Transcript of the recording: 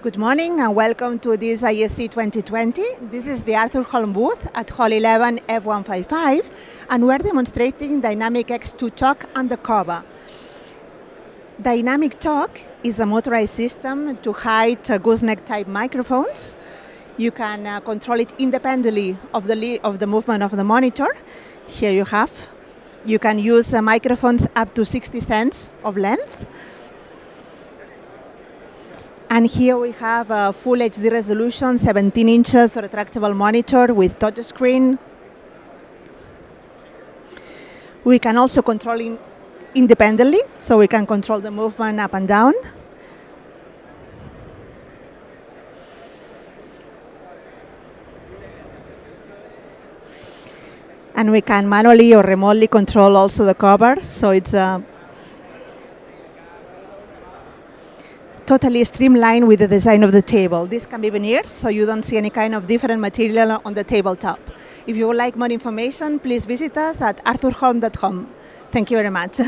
Good morning and welcome to this ISE 2020. This is the Arthur Holm booth at Hall 11 F155, and we're demonstrating Dynamic X2 Talk Undercover. Dynamic Talk is a motorized system to hide gooseneck type microphones. You can control it independently of the movement of the monitor. Here you have. You can use microphones up to 60 cents of length. And here we have a full HD resolution, 17 inches retractable monitor with touch screen. We can also control it independently, so we can control the movement up and down. And we can manually or remotely control also the cover, so it's totally streamlined with the design of the table. This can be veneered, so you don't see any kind of different material on the tabletop. If you would like more information, please visit us at arthurholm.com. Thank you very much.